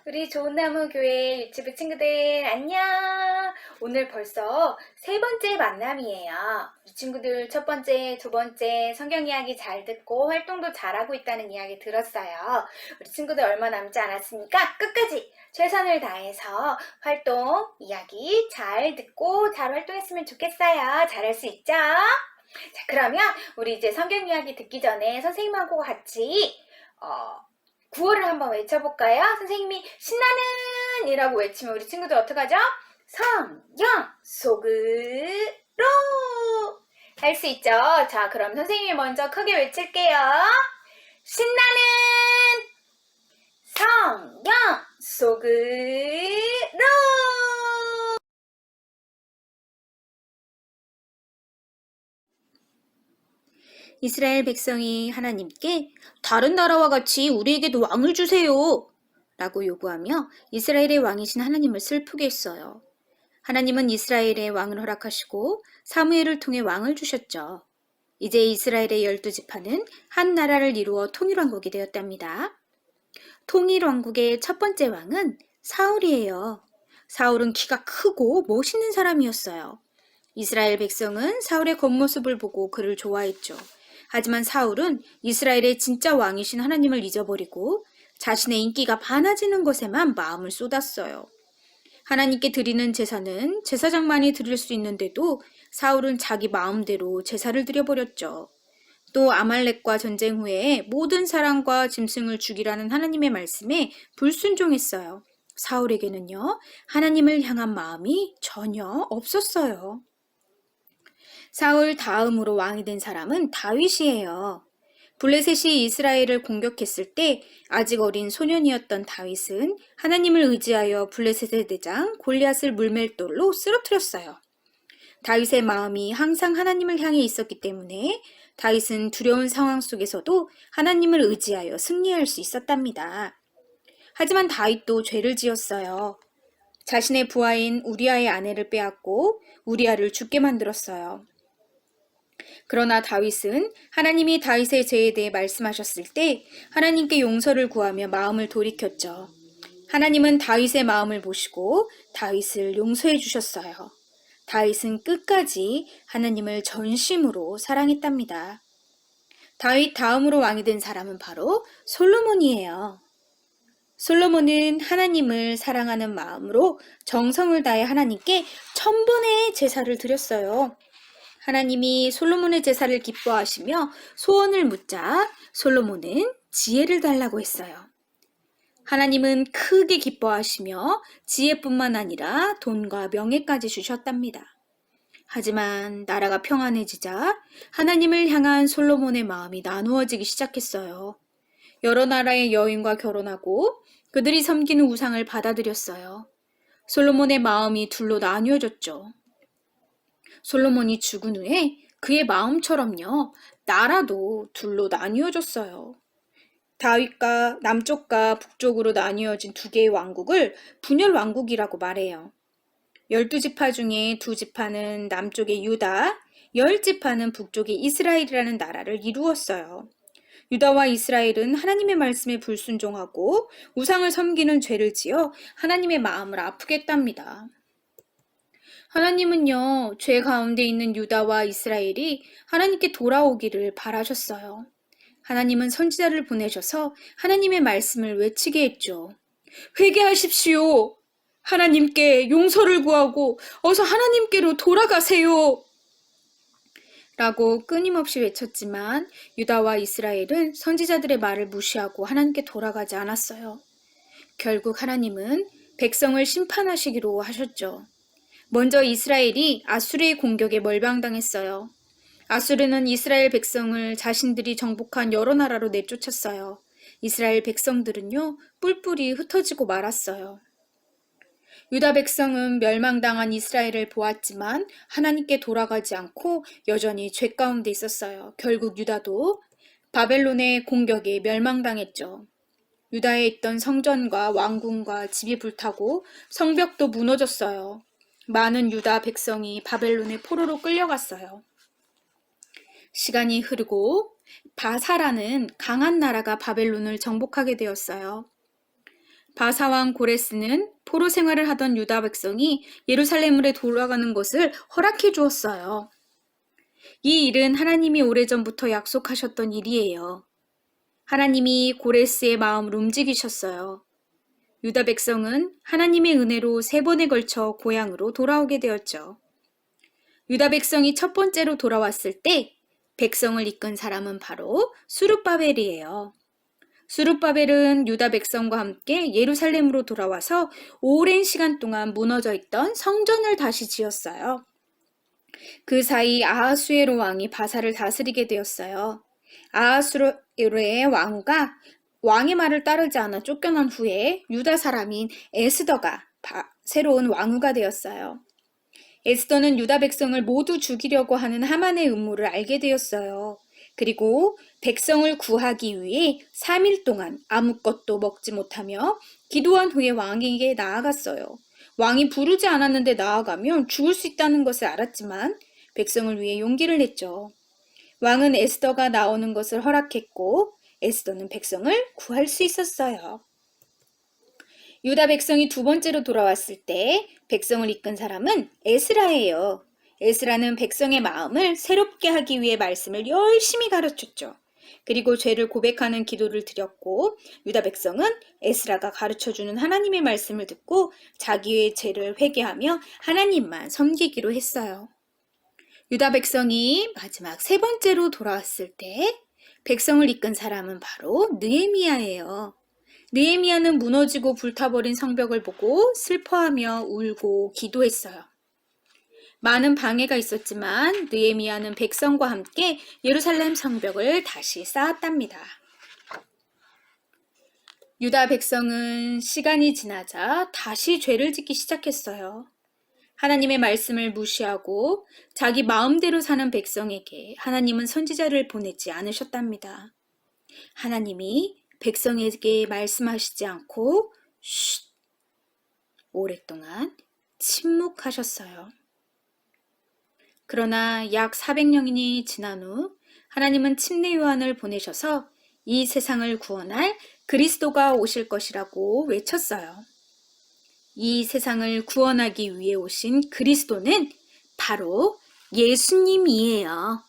우리 좋은나무 교회 유치부 친구들 안녕. 오늘 벌써 세 번째 만남이에요. 우리 친구들 첫 번째, 두 번째 성경 이야기 잘 듣고 활동도 잘하고 있다는 이야기 들었어요. 우리 친구들 얼마 남지 않았으니까 끝까지 최선을 다해서 활동 이야기 잘 듣고 잘 활동했으면 좋겠어요. 잘할 수 있죠? 자, 그러면 우리 이제 성경 이야기 듣기 전에 선생님하고 같이 구호를 한번 외쳐볼까요? 선생님이 신나는 이라고 외치면 우리 친구들 어떡하죠? 성경 속으로 할 수 있죠? 자, 그럼 선생님이 먼저 크게 외칠게요. 신나는 성경 속으로. 이스라엘 백성이 하나님께 다른 나라와 같이 우리에게도 왕을 주세요 라고 요구하며 이스라엘의 왕이신 하나님을 슬프게 했어요. 하나님은 이스라엘의 왕을 허락하시고 사무엘을 통해 왕을 주셨죠. 이제 이스라엘의 12지파는 한 나라를 이루어 통일왕국이 되었답니다. 통일왕국의 첫 번째 왕은 사울이에요. 사울은 키가 크고 멋있는 사람이었어요. 이스라엘 백성은 사울의 겉모습을 보고 그를 좋아했죠. 하지만 사울은 이스라엘의 진짜 왕이신 하나님을 잊어버리고 자신의 인기가 많아지는 것에만 마음을 쏟았어요. 하나님께 드리는 제사는 제사장만이 드릴 수 있는데도 사울은 자기 마음대로 제사를 드려버렸죠. 또 아말렉과 전쟁 후에 모든 사람과 짐승을 죽이라는 하나님의 말씀에 불순종했어요. 사울에게는요, 하나님을 향한 마음이 전혀 없었어요. 사울 다음으로 왕이 된 사람은 다윗이에요. 블레셋이 이스라엘을 공격했을 때 아직 어린 소년이었던 다윗은 하나님을 의지하여 블레셋의 대장 골리앗을 물맷돌로 쓰러뜨렸어요. 다윗의 마음이 항상 하나님을 향해 있었기 때문에 다윗은 두려운 상황 속에서도 하나님을 의지하여 승리할 수 있었답니다. 하지만 다윗도 죄를 지었어요. 자신의 부하인 우리아의 아내를 빼앗고 우리아를 죽게 만들었어요. 그러나 다윗은 하나님이 다윗의 죄에 대해 말씀하셨을 때 하나님께 용서를 구하며 마음을 돌이켰죠. 하나님은 다윗의 마음을 보시고 다윗을 용서해 주셨어요. 다윗은 끝까지 하나님을 전심으로 사랑했답니다. 다윗 다음으로 왕이 된 사람은 바로 솔로몬이에요. 솔로몬은 하나님을 사랑하는 마음으로 정성을 다해 하나님께 1000번의 제사를 드렸어요. 하나님이 솔로몬의 제사를 기뻐하시며 소원을 묻자 솔로몬은 지혜를 달라고 했어요. 하나님은 크게 기뻐하시며 지혜뿐만 아니라 돈과 명예까지 주셨답니다. 하지만 나라가 평안해지자 하나님을 향한 솔로몬의 마음이 나누어지기 시작했어요. 여러 나라의 여인과 결혼하고 그들이 섬기는 우상을 받아들였어요. 솔로몬의 마음이 둘로 나뉘어졌죠. 솔로몬이 죽은 후에 그의 마음처럼요, 나라도 둘로 나뉘어졌어요. 다윗과 남쪽과 북쪽으로 나뉘어진 두 개의 왕국을 분열 왕국이라고 말해요. 12지파 중에 2지파는 남쪽의 유다, 10지파는 북쪽의 이스라엘이라는 나라를 이루었어요. 유다와 이스라엘은 하나님의 말씀에 불순종하고 우상을 섬기는 죄를 지어 하나님의 마음을 아프게 했답니다. 하나님은요, 죄 가운데 있는 유다와 이스라엘이 하나님께 돌아오기를 바라셨어요. 하나님은 선지자를 보내셔서 하나님의 말씀을 외치게 했죠. 회개하십시오. 하나님께 용서를 구하고 어서 하나님께로 돌아가세요. 라고 끊임없이 외쳤지만 유다와 이스라엘은 선지자들의 말을 무시하고 하나님께 돌아가지 않았어요. 결국 하나님은 백성을 심판하시기로 하셨죠. 먼저 이스라엘이 아수르의 공격에 멀방당했어요. 아수르는 이스라엘 백성을 자신들이 정복한 여러 나라로 내쫓았어요. 이스라엘 백성들은요, 뿔뿔이 흩어지고 말았어요. 유다 백성은 멸망당한 이스라엘을 보았지만 하나님께 돌아가지 않고 여전히 죄 가운데 있었어요. 결국 유다도 바벨론의 공격에 멸망당했죠. 유다에 있던 성전과 왕궁과 집이 불타고 성벽도 무너졌어요. 많은 유다 백성이 바벨론의 포로로 끌려갔어요. 시간이 흐르고 바사라는 강한 나라가 바벨론을 정복하게 되었어요. 바사왕 고레스는 포로 생활을 하던 유다 백성이 예루살렘으로 돌아가는 것을 허락해 주었어요. 이 일은 하나님이 오래전부터 약속하셨던 일이에요. 하나님이 고레스의 마음을 움직이셨어요. 유다 백성은 하나님의 은혜로 3번에 걸쳐 고향으로 돌아오게 되었죠. 유다 백성이 첫 번째로 돌아왔을 때 백성을 이끈 사람은 바로 수룹바벨이에요. 수룹바벨은 유다 백성과 함께 예루살렘으로 돌아와서 오랜 시간 동안 무너져 있던 성전을 다시 지었어요. 그 사이 아하수에로 왕이 바사를 다스리게 되었어요. 아하수에로의 왕후가 왕의 말을 따르지 않아 쫓겨난 후에 유다 사람인 에스더가 새로운 왕후가 되었어요. 에스더는 유다 백성을 모두 죽이려고 하는 하만의 음모를 알게 되었어요. 그리고 백성을 구하기 위해 3일 동안 아무것도 먹지 못하며 기도한 후에 왕에게 나아갔어요. 왕이 부르지 않았는데 나아가면 죽을 수 있다는 것을 알았지만 백성을 위해 용기를 냈죠. 왕은 에스더가 나오는 것을 허락했고 에스더는 백성을 구할 수 있었어요. 유다 백성이 2번째로 돌아왔을 때 백성을 이끈 사람은 에스라예요. 에스라는 백성의 마음을 새롭게 하기 위해 말씀을 열심히 가르쳤죠. 그리고 죄를 고백하는 기도를 드렸고 유다 백성은 에스라가 가르쳐주는 하나님의 말씀을 듣고 자기의 죄를 회개하며 하나님만 섬기기로 했어요. 유다 백성이 마지막 3번째로 돌아왔을 때 백성을 이끈 사람은 바로 느헤미야예요. 느헤미야는 무너지고 불타버린 성벽을 보고 슬퍼하며 울고 기도했어요. 많은 방해가 있었지만 느헤미야는 백성과 함께 예루살렘 성벽을 다시 쌓았답니다. 유다 백성은 시간이 지나자 다시 죄를 짓기 시작했어요. 하나님의 말씀을 무시하고 자기 마음대로 사는 백성에게 하나님은 선지자를 보내지 않으셨답니다. 하나님이 백성에게 말씀하시지 않고 오랫동안 침묵하셨어요. 그러나 약 400년이 지난 후 하나님은 침례 요한을 보내셔서 이 세상을 구원할 그리스도가 오실 것이라고 외쳤어요. 이 세상을 구원하기 위해 오신 그리스도는 바로 예수님이에요.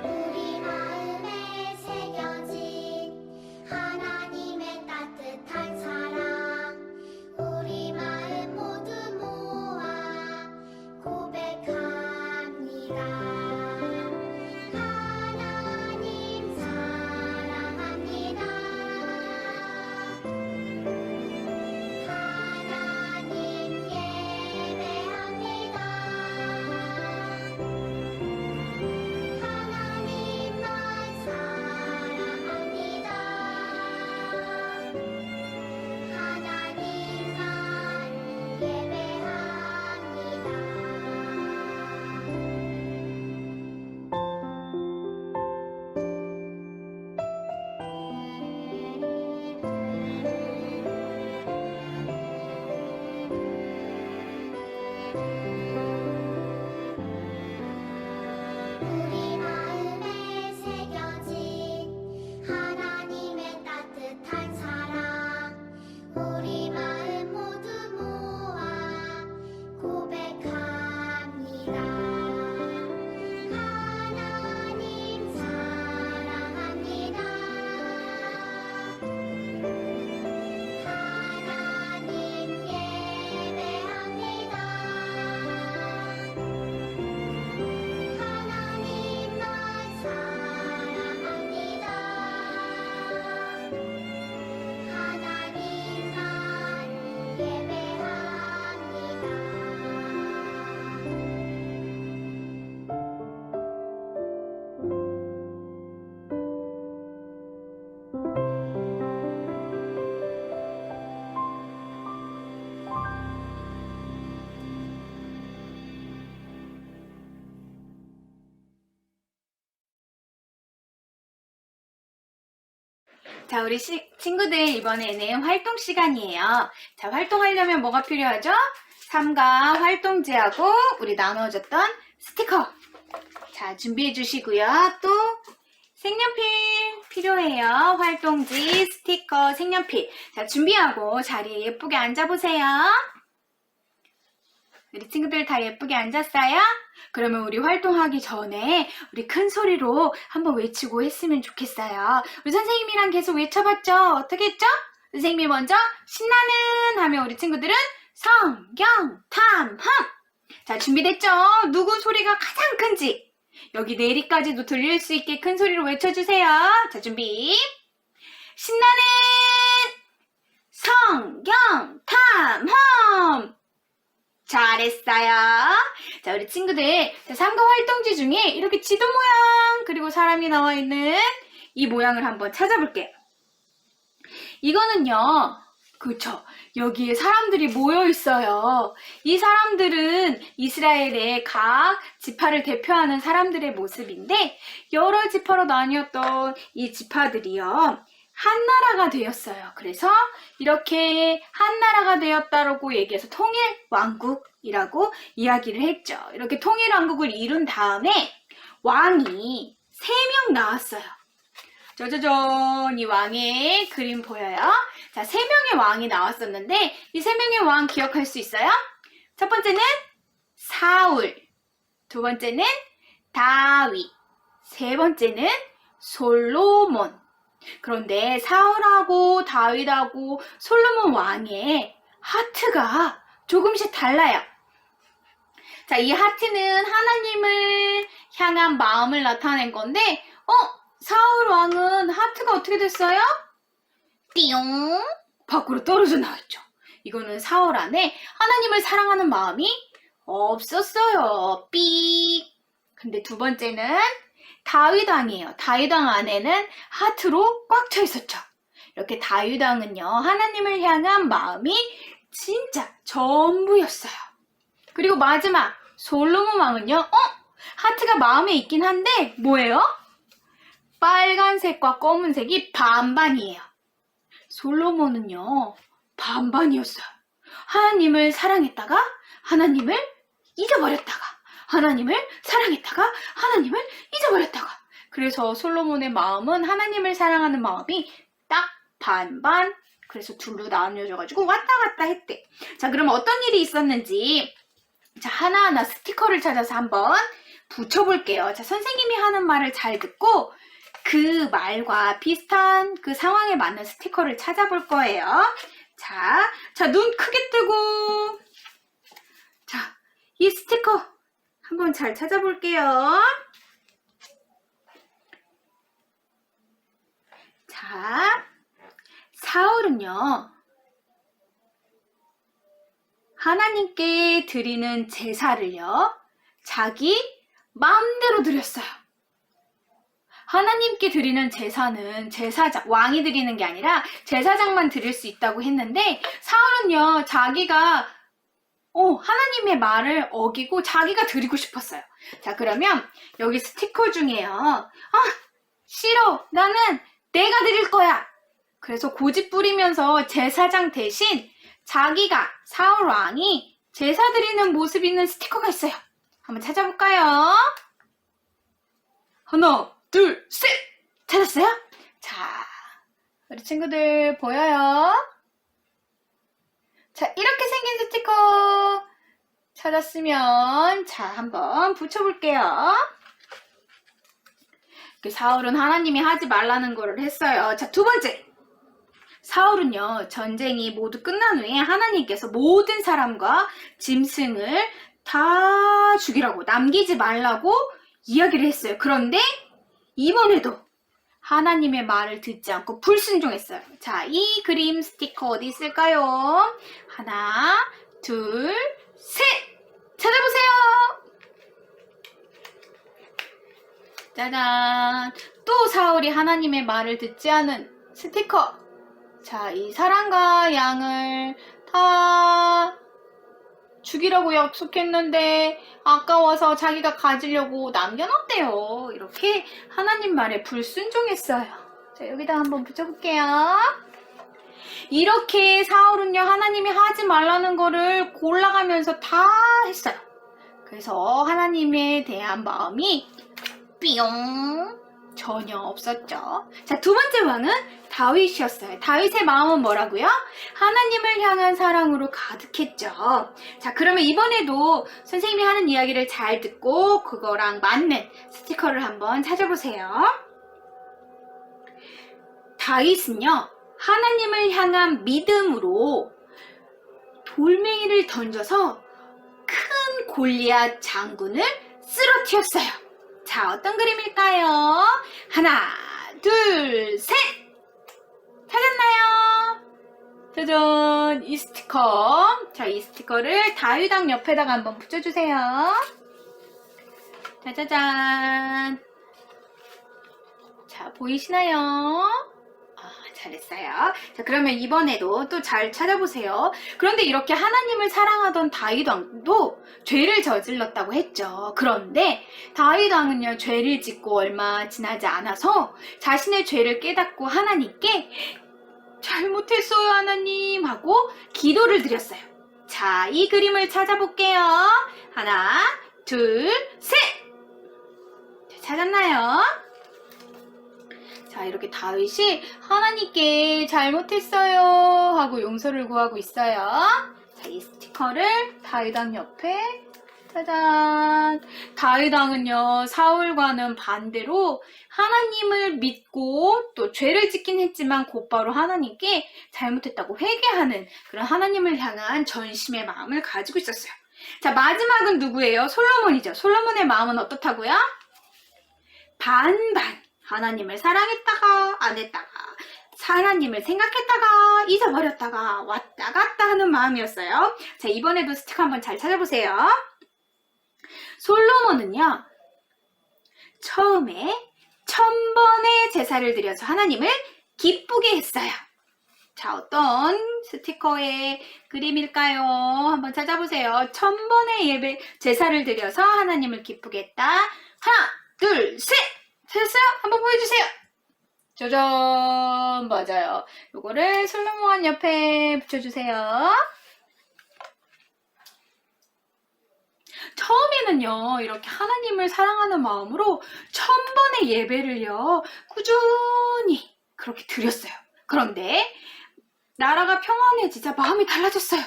우리 마음에 새겨진 하나님의 따뜻한 사랑 우리 마음 모두 모아 고백합니다. 자, 우리 친구들 이번에는 활동 시간이에요. 자, 활동하려면 뭐가 필요하죠? 삼가 활동지하고 우리 나눠줬던 스티커. 자, 준비해 주시고요. 또 색연필 필요해요. 활동지, 스티커, 색연필. 자, 준비하고 자리에 예쁘게 앉아보세요. 우리 친구들 다 예쁘게 앉았어요? 그러면 우리 활동하기 전에 우리 큰 소리로 한번 외치고 했으면 좋겠어요. 우리 선생님이랑 계속 외쳐봤죠? 어떻게 했죠? 선생님이 먼저 신나는 하면 우리 친구들은 성경, 탐험. 자, 준비됐죠? 누구 소리가 가장 큰지 여기 내리까지도 들릴 수 있게 큰 소리로 외쳐주세요. 자, 준비. 신나는 성경, 탐험. 잘했어요. 자, 우리 친구들, 자, 삼가 활동지 중에 이렇게 지도 모양 그리고 사람이 나와 있는 이 모양을 한번 찾아볼게요. 이거는요, 그렇죠. 여기에 사람들이 모여 있어요. 이 사람들은 이스라엘의 각 지파를 대표하는 사람들의 모습인데 여러 지파로 나뉘었던 이 지파들이요. 한 나라가 되었어요. 그래서 이렇게 한 나라가 되었다라고 얘기해서 통일왕국이라고 이야기를 했죠. 이렇게 통일왕국을 이룬 다음에 왕이 3명 나왔어요. 짜자잔, 이 왕의 그림 보여요? 자, 3명의 왕이 나왔었는데 이 3명의 왕 기억할 수 있어요? 첫 번째는 사울, 두 번째는 다윗, 세 번째는 솔로몬. 그런데 사울하고 다윗하고 솔로몬 왕의 하트가 조금씩 달라요. 자, 이 하트는 하나님을 향한 마음을 나타낸 건데 사울 왕은 하트가 어떻게 됐어요? 띠용 밖으로 떨어져 나왔죠. 이거는 사울 안에 하나님을 사랑하는 마음이 없었어요. 삑. 근데 두 번째는 다윗 왕이에요. 다윗 왕 안에는 하트로 꽉 차 있었죠. 이렇게 다윗 왕은요, 하나님을 향한 마음이 진짜 전부였어요. 그리고 마지막 솔로몬 왕은요, 하트가 마음에 있긴 한데 뭐예요? 빨간색과 검은색이 반반이에요. 솔로몬은요, 반반이었어요. 하나님을 사랑했다가 하나님을 잊어버렸다가 하나님을 사랑했다가 하나님을 잊어버렸다가. 그래서 솔로몬의 마음은 하나님을 사랑하는 마음이 딱 반반, 그래서 둘로 나뉘어져가지고 왔다 갔다 했대. 자, 그럼 어떤 일이 있었는지 자, 하나하나 스티커를 찾아서 한번 붙여볼게요. 자, 선생님이 하는 말을 잘 듣고 그 말과 비슷한 그 상황에 맞는 스티커를 찾아볼 거예요. 자, 눈 크게 뜨고 자, 이 스티커 한번 잘 찾아볼게요. 자, 사울은요, 하나님께 드리는 제사를요, 자기 마음대로 드렸어요. 하나님께 드리는 제사는 제사장, 왕이 드리는 게 아니라 제사장만 드릴 수 있다고 했는데 사울은요, 자기가 하나님의 말을 어기고 자기가 드리고 싶었어요. 자, 그러면 여기 스티커 중에요. 싫어. 나는 내가 드릴 거야. 그래서 고집 부리면서 제사장 대신 자기가 사울 왕이 제사 드리는 모습 있는 스티커가 있어요. 한번 찾아볼까요? 하나, 둘, 셋! 찾았어요? 자, 우리 친구들 보여요? 자, 이렇게 생긴 스티커 찾았으면 자, 한번 붙여볼게요. 사울은 하나님이 하지 말라는 거를 했어요. 자, 두 번째. 사울은요, 전쟁이 모두 끝난 후에 하나님께서 모든 사람과 짐승을 다 죽이라고, 남기지 말라고 이야기를 했어요. 그런데 이번에도 하나님의 말을 듣지 않고 불순종했어요. 자, 이 그림 스티커 어디 있을까요? 하나, 둘, 셋! 찾아보세요! 짜잔! 또 사울이 하나님의 말을 듣지 않은 스티커. 자, 이 사람과 양을 다 죽이라고 약속했는데 아까워서 자기가 가지려고 남겨놨대요. 이렇게 하나님 말에 불순종했어요. 자, 여기다 한번 붙여볼게요. 이렇게 사울은요, 하나님이 하지 말라는 거를 골라가면서 다 했어요. 그래서 하나님에 대한 마음이 삐용 전혀 없었죠. 자, 두 번째 왕은 다윗이었어요. 다윗의 마음은 뭐라고요? 하나님을 향한 사랑으로 가득했죠. 자, 그러면 이번에도 선생님이 하는 이야기를 잘 듣고 그거랑 맞는 스티커를 한번 찾아보세요. 다윗은요, 하나님을 향한 믿음으로 돌멩이를 던져서 큰 골리앗 장군을 쓰러뜨렸어요. 자, 어떤 그림일까요? 하나, 둘, 셋! 찾았나요? 짜잔! 이 스티커. 자, 이 스티커를 다윗왕 옆에다가 한번 붙여주세요. 짜자잔! 자, 보이시나요? 잘했어요. 자, 그러면 이번에도 또 잘 찾아보세요. 그런데 이렇게 하나님을 사랑하던 다윗 왕도 죄를 저질렀다고 했죠. 그런데 다윗 왕은요, 죄를 짓고 얼마 지나지 않아서 자신의 죄를 깨닫고 하나님께 잘못했어요, 하나님 하고 기도를 드렸어요. 자, 이 그림을 찾아볼게요. 하나, 둘, 셋! 자, 찾았나요? 자, 이렇게 다윗이 하나님께 잘못했어요 하고 용서를 구하고 있어요. 자, 이 스티커를 다윗왕 옆에 짜잔! 다윗왕은요, 사울과는 반대로 하나님을 믿고 또 죄를 짓긴 했지만 곧바로 하나님께 잘못했다고 회개하는 그런 하나님을 향한 전심의 마음을 가지고 있었어요. 자, 마지막은 누구예요? 솔로몬이죠. 솔로몬의 마음은 어떻다고요? 반반. 하나님을 사랑했다가 안 했다가 하나님을 생각했다가 잊어버렸다가 왔다 갔다 하는 마음이었어요. 자, 이번에도 스티커 한번 잘 찾아보세요. 솔로몬은요, 처음에 1000번의 제사를 드려서 하나님을 기쁘게 했어요. 자, 어떤 스티커의 그림일까요? 한번 찾아보세요. 1000번의 제사를 드려서 하나님을 기쁘게 했다. 하나, 둘, 셋! 찾았어요? 한번 보여주세요. 짜잔! 맞아요. 요거를 솔로몬 옆에 붙여주세요. 처음에는요, 이렇게 하나님을 사랑하는 마음으로 1000번의 예배를요, 꾸준히 그렇게 드렸어요. 그런데 나라가 평안해지자 마음이 달라졌어요.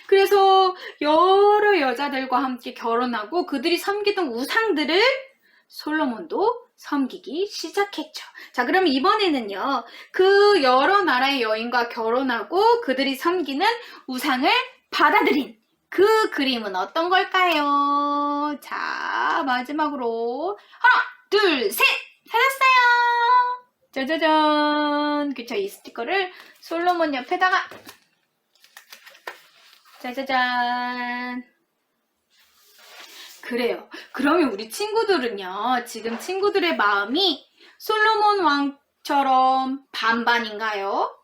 그래서 여러 여자들과 함께 결혼하고 그들이 섬기던 우상들을 솔로몬도 섬기기 시작했죠. 자, 그럼 이번에는요, 그 여러 나라의 여인과 결혼하고 그들이 섬기는 우상을 받아들인 그 그림은 어떤 걸까요? 자, 마지막으로 하나, 둘, 셋! 찾았어요! 짜자잔! 그쵸, 이 스티커를 솔로몬 옆에다가 짜자잔! 그래요. 그러면 우리 친구들은요, 지금 친구들의 마음이 솔로몬 왕처럼 반반인가요?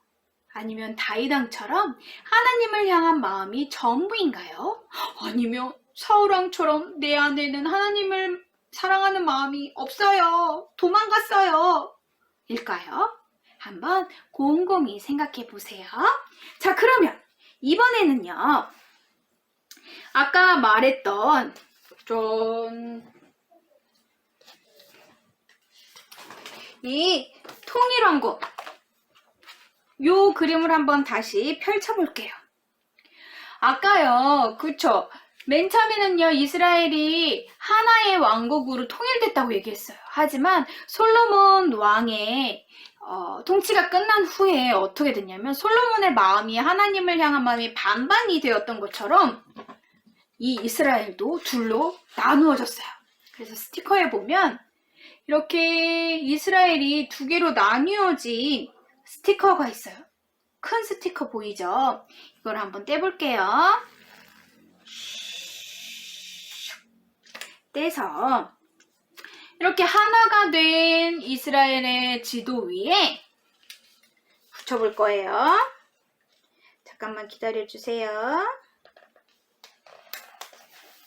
아니면 다윗 왕처럼 하나님을 향한 마음이 전부인가요? 아니면 사울 왕처럼 내 안에는 하나님을 사랑하는 마음이 없어요. 도망갔어요. 일까요? 한번 곰곰이 생각해 보세요. 자, 그러면 이번에는요, 아까 말했던 이 통일왕국, 요 그림을 한번 다시 펼쳐볼게요. 아까요, 그쵸? 맨 처음에는요, 이스라엘이 하나의 왕국으로 통일됐다고 얘기했어요. 하지만 솔로몬 왕의 통치가 끝난 후에 어떻게 됐냐면, 솔로몬의 마음이 하나님을 향한 마음이 반반이 되었던 것처럼 이 이스라엘도 둘로 나누어졌어요. 그래서 스티커에 보면 이렇게 이스라엘이 두 개로 나뉘어진 스티커가 있어요. 큰 스티커 보이죠? 이걸 한번 떼볼게요. 떼서 이렇게 하나가 된 이스라엘의 지도 위에 붙여볼 거예요. 잠깐만 기다려주세요.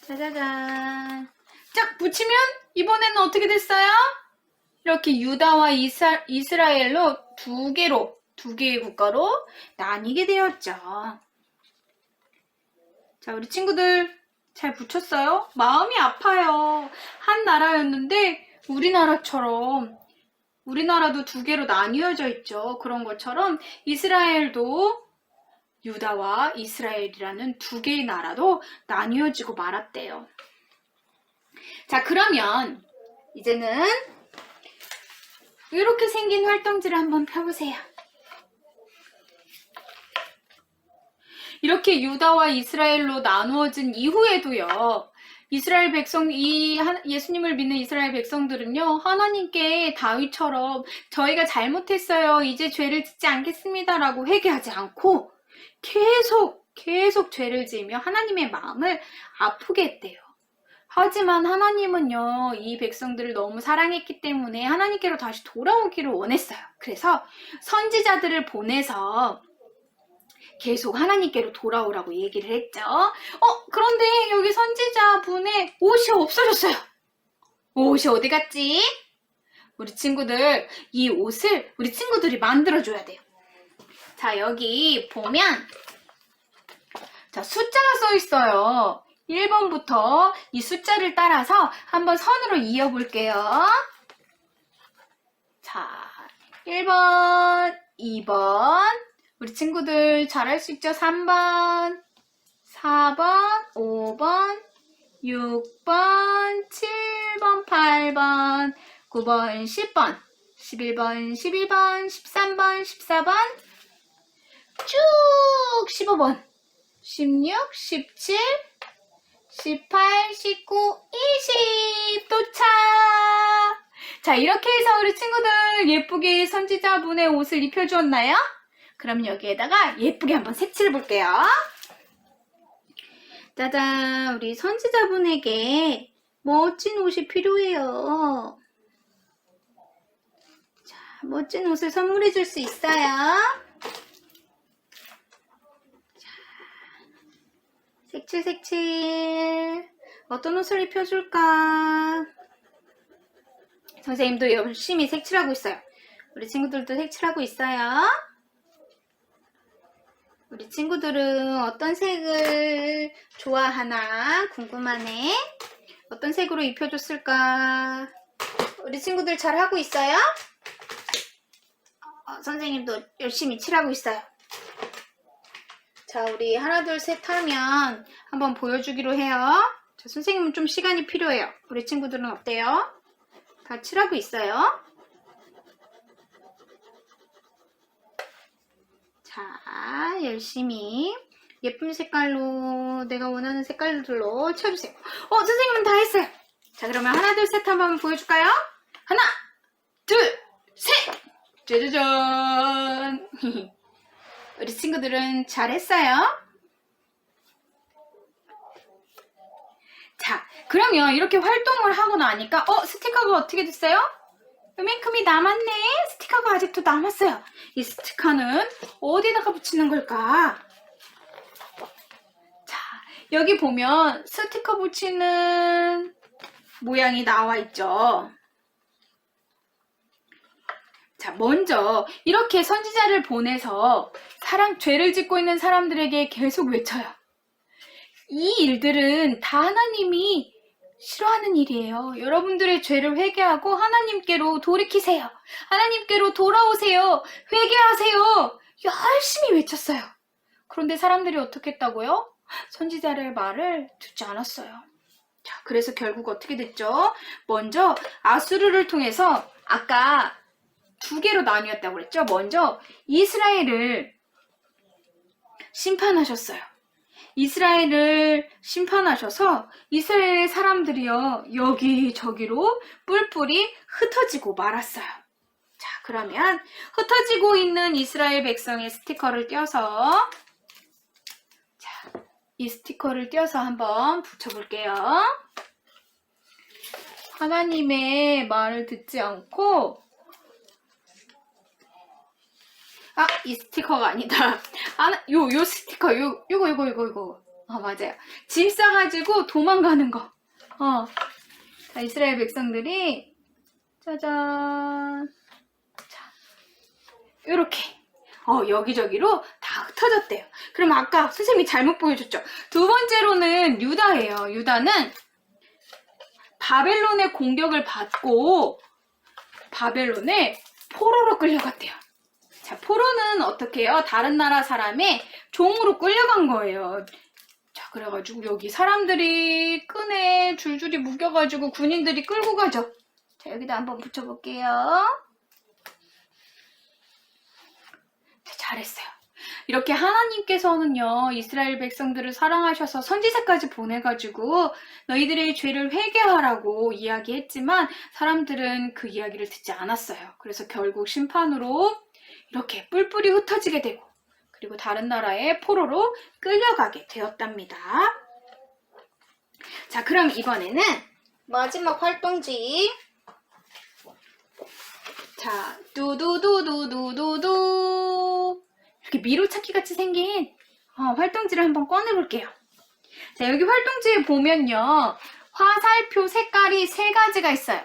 짜자잔. 쫙 붙이면 이번에는 어떻게 됐어요? 이렇게 유다와 이스라엘로 두 개의 국가로 나뉘게 되었죠. 자, 우리 친구들 잘 붙였어요? 마음이 아파요. 한 나라였는데 우리나라도 두 개로 나뉘어져 있죠. 그런 것처럼 이스라엘도 유다와 이스라엘이라는 두 개의 나라로 나뉘어지고 말았대요. 자, 그러면 이제는 이렇게 생긴 활동지를 한번 펴보세요. 이렇게 유다와 이스라엘로 나누어진 이후에도요, 이스라엘 백성, 예수님을 믿는 이스라엘 백성들은요, 하나님께 다윗처럼 저희가 잘못했어요. 이제 죄를 짓지 않겠습니다라고 회개하지 않고 계속 죄를 지으며 하나님의 마음을 아프게 했대요. 하지만 하나님은요, 이 백성들을 너무 사랑했기 때문에 하나님께로 다시 돌아오기를 원했어요. 그래서 선지자들을 보내서 계속 하나님께로 돌아오라고 얘기를 했죠. 그런데 여기 선지자분의 옷이 없어졌어요. 옷이 어디 갔지? 우리 친구들, 이 옷을 우리 친구들이 만들어줘야 돼요. 자, 여기 보면 자, 숫자가 써 있어요. 1번부터 이 숫자를 따라서 한번 선으로 이어볼게요. 자, 1번, 2번, 우리 친구들 잘할 수 있죠? 3번, 4번, 5번, 6번, 7번, 8번, 9번, 10번, 11번, 12번, 13번, 14번, 쭉 15번, 16, 17, 18, 19, 20 도착! 자, 이렇게 해서 우리 친구들 예쁘게 선지자분의 옷을 입혀주었나요? 그럼 여기에다가 예쁘게 한번 색칠해 볼게요. 짜잔, 우리 선지자분에게 멋진 옷이 필요해요. 자, 멋진 옷을 선물해 줄 수 있어요. 색칠. 어떤 옷을 입혀줄까? 선생님도 열심히 색칠하고 있어요. 우리 친구들도 색칠하고 있어요. 우리 친구들은 어떤 색을 좋아하나 궁금하네. 어떤 색으로 입혀줬을까? 우리 친구들 잘하고 있어요? 선생님도 열심히 칠하고 있어요. 자, 우리 하나, 둘, 셋 하면 한번 보여주기로 해요. 자, 선생님은 좀 시간이 필요해요. 우리 친구들은 어때요? 다 칠하고 있어요. 자, 열심히 예쁜 색깔로 내가 원하는 색깔들로 칠해주세요. 선생님은 다 했어요. 자, 그러면 하나, 둘, 셋 한번 보여줄까요? 하나, 둘, 셋! 짜자잔! 우리 친구들은 잘했어요. 자, 그러면 이렇게 활동을 하고 나니까 스티커가 어떻게 됐어요? 요만큼이 남았네. 스티커가 아직도 남았어요. 이 스티커는 어디다가 붙이는 걸까? 자, 여기 보면 스티커 붙이는 모양이 나와 있죠. 자, 먼저 이렇게 선지자를 보내서 죄를 짓고 있는 사람들에게 계속 외쳐요. 이 일들은 다 하나님이 싫어하는 일이에요. 여러분들의 죄를 회개하고 하나님께로 돌이키세요. 하나님께로 돌아오세요. 회개하세요. 열심히 외쳤어요. 그런데 사람들이 어떻게 했다고요? 선지자의 말을 듣지 않았어요. 자, 그래서 결국 어떻게 됐죠? 먼저 아수르를 통해서 아까 두 개로 나뉘었다고 그랬죠? 먼저 이스라엘을 심판하셨어요. 이스라엘을 심판하셔서 이스라엘의 사람들이요, 여기저기로 뿔뿔이 흩어지고 말았어요. 자, 그러면 흩어지고 있는 이스라엘 백성의 스티커를 떼어서 이 스티커를 떼어서 한번 붙여볼게요. 하나님의 말을 듣지 않고 이 스티커가 아니다. 요 스티커, 요거. 맞아요. 짐 싸가지고 도망가는 거. 자, 이스라엘 백성들이, 짜잔. 자, 이렇게 여기저기로 다 흩어졌대요. 그럼 아까 선생님이 잘못 보여줬죠? 두 번째로는 유다예요. 유다는 바벨론의 공격을 받고 바벨론에 포로로 끌려갔대요. 자, 포로는 어떻게 해요? 다른 나라 사람의 종으로 끌려간 거예요. 자, 그래가지고 여기 사람들이 끈에 줄줄이 묶여가지고 군인들이 끌고 가죠. 자, 여기다 한번 붙여볼게요. 자, 잘했어요. 이렇게 하나님께서는요, 이스라엘 백성들을 사랑하셔서 선지자까지 보내가지고 너희들의 죄를 회개하라고 이야기했지만 사람들은 그 이야기를 듣지 않았어요. 그래서 결국 심판으로 이렇게 뿔뿔이 흩어지게 되고 그리고 다른 나라의 포로로 끌려가게 되었답니다. 자, 그럼 이번에는 마지막 활동지. 자, 두두두두두두두 이렇게 미로찾기 같이 생긴 활동지를 한번 꺼내볼게요. 자, 여기 활동지에 보면요, 화살표 색깔이 세 가지가 있어요.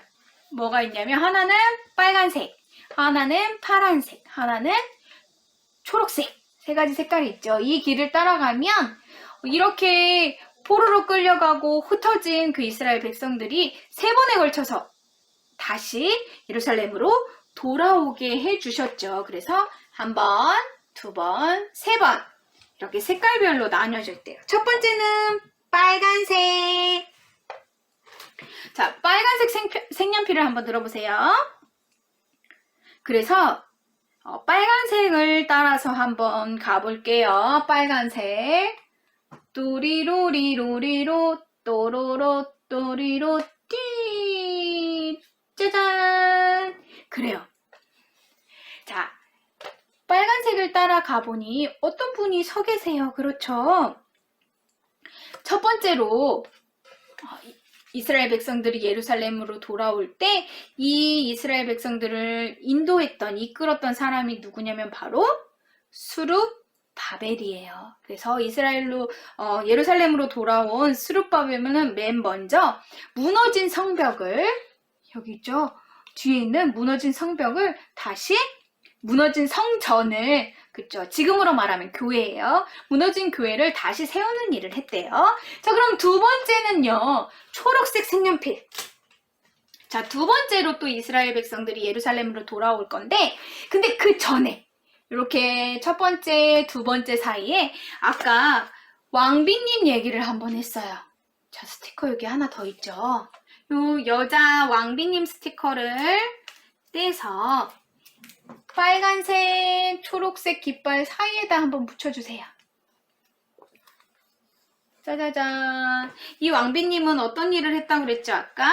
뭐가 있냐면 하나는 빨간색, 하나는 파란색, 하나는 초록색. 세 가지 색깔이 있죠. 이 길을 따라가면 이렇게 포로로 끌려가고 흩어진 그 이스라엘 백성들이 세 번에 걸쳐서 다시 예루살렘으로 돌아오게 해주셨죠. 그래서 한 번, 두 번, 세 번 이렇게 색깔별로 나뉘어져 있대요. 첫 번째는 빨간색. 자, 빨간색 색연필을 한번 들어보세요. 그래서 빨간색을 따라서 한번 가볼게요. 빨간색. 또리로리로리로 또로로 또리로 띠 짜잔. 그래요. 자, 빨간색을 따라가 보니 어떤 분이 서 계세요. 그렇죠? 첫 번째로 이스라엘 백성들이 예루살렘으로 돌아올 때 이 이스라엘 백성들을 인도했던, 이끌었던 사람이 누구냐면 바로 스룹바벨이에요. 그래서 예루살렘으로 돌아온 스룹바벨은 맨 먼저 무너진 성벽을, 여기 있죠? 뒤에 있는 무너진 성벽을 다시, 무너진 성전을, 그쵸? 지금으로 말하면 교회예요. 무너진 교회를 다시 세우는 일을 했대요. 자, 그럼 두 번째는요, 초록색 색연필. 자, 두 번째로 또 이스라엘 백성들이 예루살렘으로 돌아올 건데, 근데 그 전에 이렇게 첫 번째, 두 번째 사이에 아까 왕비님 얘기를 한번 했어요. 자, 스티커 여기 하나 더 있죠? 요 여자 왕비님 스티커를 떼서 빨간색, 초록색 깃발 사이에다 한번 붙여주세요. 짜자잔. 이 왕비님은 어떤 일을 했다고 그랬죠, 아까?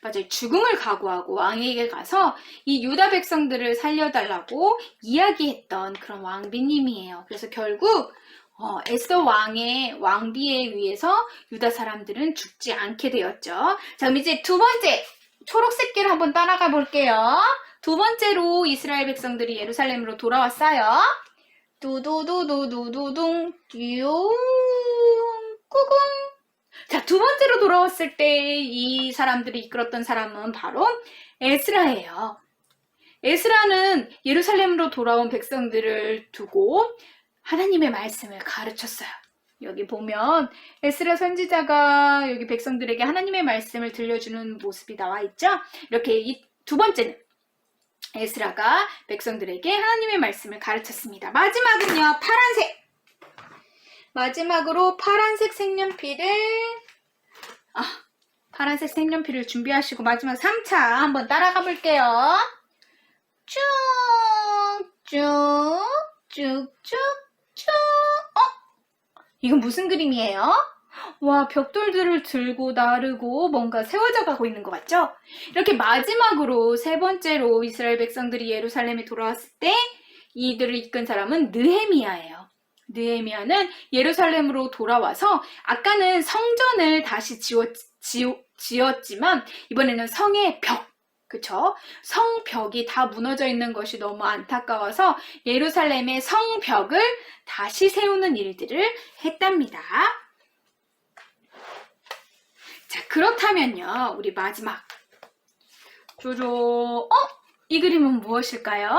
맞아요. 죽음을 각오하고 왕에게 가서 이 유다 백성들을 살려달라고 이야기했던 그런 왕비님이에요. 그래서 결국 에서 왕의 왕비에 의해서 유다 사람들은 죽지 않게 되었죠. 자, 그럼 이제 두 번째 초록색 길 한번 따라가 볼게요. 두 번째로 이스라엘 백성들이 예루살렘으로 돌아왔어요. 두두두두두두둥 띠용 꾸궁. 자, 두 번째로 돌아왔을 때 이 사람들이 이끌었던 사람은 바로 에스라예요. 에스라는 예루살렘으로 돌아온 백성들을 두고 하나님의 말씀을 가르쳤어요. 여기 보면 에스라 선지자가 여기 백성들에게 하나님의 말씀을 들려주는 모습이 나와 있죠. 이렇게 이 두 번째는 에스라가 백성들에게 하나님의 말씀을 가르쳤습니다. 마지막은요, 파란색. 마지막으로 파란색 색연필을 준비하시고 마지막 3차 한번 따라가 볼게요. 쭉쭉쭉쭉쭉. 이건 무슨 그림이에요? 와, 벽돌들을 들고 나르고 뭔가 세워져 가고 있는 것 같죠? 이렇게 마지막으로 세 번째로 이스라엘 백성들이 예루살렘에 돌아왔을 때 이들을 이끈 사람은 느헤미야예요. 느헤미야는 예루살렘으로 돌아와서 아까는 성전을 다시 지었지만 이번에는 성의 벽, 그쵸? 성벽이 다 무너져 있는 것이 너무 안타까워서 예루살렘의 성벽을 다시 세우는 일들을 했답니다. 자, 그렇다면요, 우리 마지막 조조, 이 그림은 무엇일까요?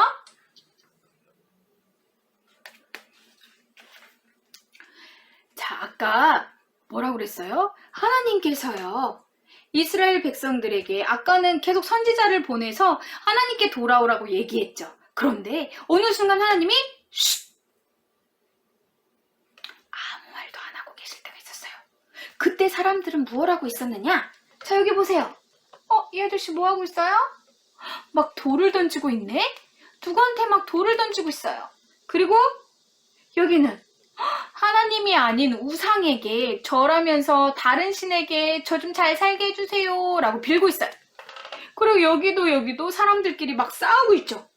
아까 뭐라고 그랬어요? 하나님께서요. 이스라엘 백성들에게 아까는 계속 선지자를 보내서 하나님께 돌아오라고 얘기했죠. 그런데 어느 순간 하나님이 아무 말도 안 하고 계실 때가 있었어요. 그때 사람들은 무엇 하고 있었느냐? 자, 여기 보세요. 이 아저씨 뭐 하고 있어요? 막 돌을 던지고 있네? 누구한테 막 돌을 던지고 있어요. 그리고 여기는 하나님이 아닌 우상에게 절하면서 다른 신에게 저 좀 잘 살게 해주세요 라고 빌고 있어요. 그리고 여기도 사람들끼리 막 싸우고 있죠.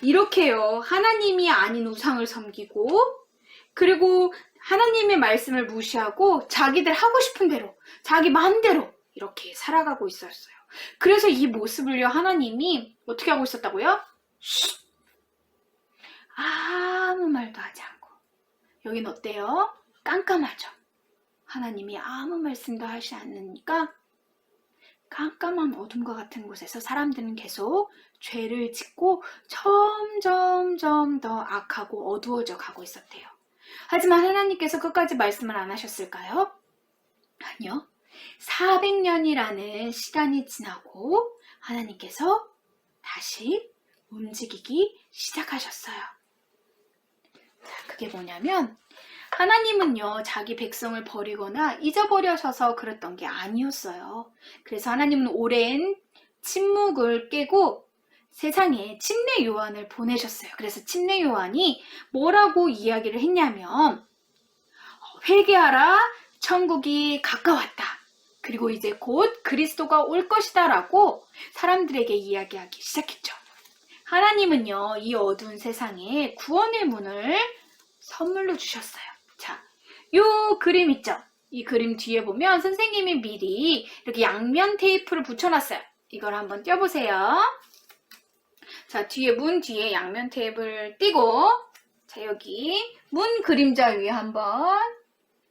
이렇게요. 하나님이 아닌 우상을 섬기고 그리고 하나님의 말씀을 무시하고 자기들 하고 싶은 대로 자기 마음대로 이렇게 살아가고 있었어요. 그래서 이 모습을요. 하나님이 어떻게 하고 있었다고요? 아무 말도 하지 않고 여긴 어때요? 깜깜하죠. 하나님이 아무 말씀도 하지 않으니까 깜깜한 어둠과 같은 곳에서 사람들은 계속 죄를 짓고 점점점 더 악하고 어두워져 가고 있었대요. 하지만 하나님께서 끝까지 말씀을 안 하셨을까요? 아니요. 400년이라는 시간이 지나고 하나님께서 다시 움직이기 시작하셨어요. 그게 뭐냐면 하나님은요 자기 백성을 버리거나 잊어버려셔서 그랬던 게 아니었어요. 그래서 하나님은 오랜 침묵을 깨고 세상에 침례 요한을 보내셨어요. 그래서 침례 요한이 뭐라고 이야기를 했냐면 회개하라, 천국이 가까웠다. 그리고 이제 곧 그리스도가 올 것이다 라고 사람들에게 이야기하기 시작했죠. 하나님은요 이 어두운 세상에 구원의 문을 선물로 주셨어요. 자, 요 그림 있죠? 이 그림 뒤에 보면 선생님이 미리 이렇게 양면 테이프를 붙여놨어요. 이걸 한번 떼어보세요. 자, 문 뒤에 양면 테이프를 띄고 자, 여기 문 그림자 위에 한번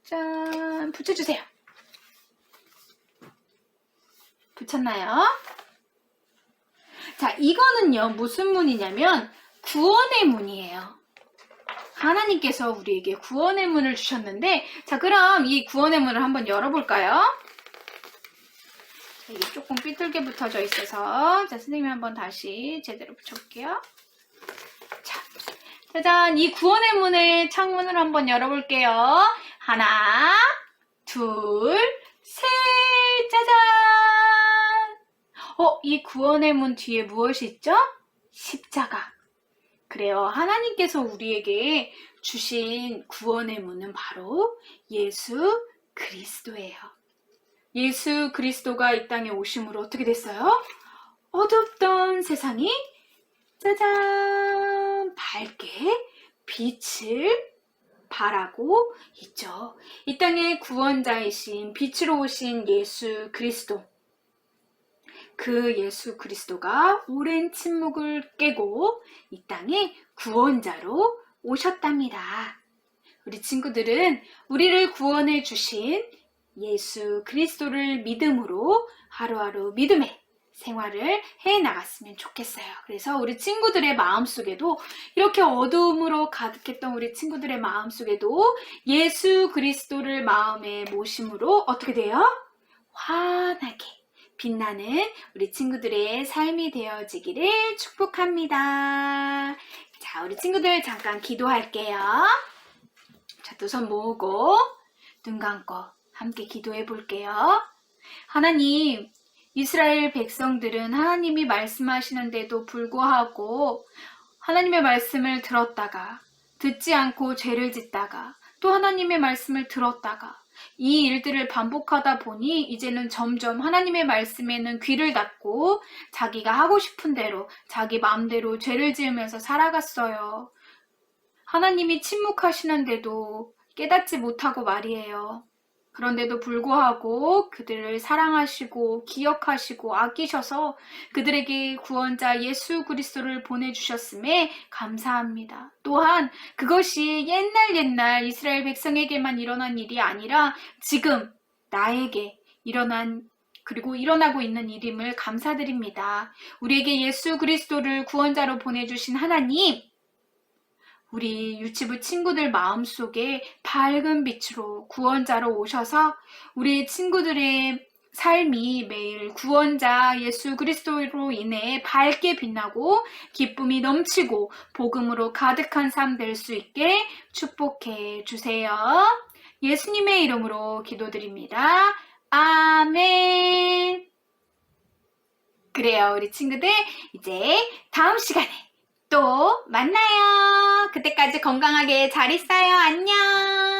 짠 붙여주세요. 붙였나요? 자, 이거는요 무슨 문이냐면 구원의 문이에요. 하나님께서 우리에게 구원의 문을 주셨는데 자, 그럼 이 구원의 문을 한번 열어볼까요? 이게 조금 삐뚤게 붙어져 있어서 자, 선생님이 한번 다시 제대로 붙여볼게요. 자, 짜잔! 이 구원의 문의 창문을 한번 열어볼게요. 하나, 둘, 셋! 짜잔! 이 구원의 문 뒤에 무엇이 있죠? 십자가. 그래요. 하나님께서 우리에게 주신 구원의 문은 바로 예수 그리스도예요. 예수 그리스도가 이 땅에 오심으로 어떻게 됐어요? 어둡던 세상이 짜잔! 밝게 빛을 발하고 있죠. 이 땅의 구원자이신 빛으로 오신 예수 그리스도. 그 예수 그리스도가 오랜 침묵을 깨고 이 땅에 구원자로 오셨답니다. 우리 친구들은 우리를 구원해 주신 예수 그리스도를 믿음으로 하루하루 믿음의 생활을 해 나갔으면 좋겠어요. 그래서 우리 친구들의 마음속에도 이렇게 어두움으로 가득했던 우리 친구들의 마음속에도 예수 그리스도를 마음에 모심으로 어떻게 돼요? 환하게 빛나는 우리 친구들의 삶이 되어지기를 축복합니다. 자, 우리 친구들 잠깐 기도할게요. 자, 두 손 모으고 눈 감고 함께 기도해 볼게요. 하나님, 이스라엘 백성들은 하나님이 말씀하시는데도 불구하고 하나님의 말씀을 들었다가 듣지 않고 죄를 짓다가 또 하나님의 말씀을 들었다가 이 일들을 반복하다 보니 이제는 점점 하나님의 말씀에는 귀를 닫고 자기가 하고 싶은 대로 자기 마음대로 죄를 지으면서 살아갔어요. 하나님이 침묵하시는데도 깨닫지 못하고 말이에요. 그런데도 불구하고 그들을 사랑하시고 기억하시고 아끼셔서 그들에게 구원자 예수 그리스도를 보내주셨음에 감사합니다. 또한 그것이 옛날 이스라엘 백성에게만 일어난 일이 아니라 지금 나에게 그리고 일어나고 있는 일임을 감사드립니다. 우리에게 예수 그리스도를 구원자로 보내주신 하나님, 우리 유치부 친구들 마음속에 밝은 빛으로 구원자로 오셔서 우리 친구들의 삶이 매일 구원자 예수 그리스도로 인해 밝게 빛나고 기쁨이 넘치고 복음으로 가득한 삶 될 수 있게 축복해 주세요. 예수님의 이름으로 기도드립니다. 아멘. 그래요, 우리 친구들. 이제 다음 시간에 또 만나요. 그때까지 건강하게 잘 있어요. 안녕.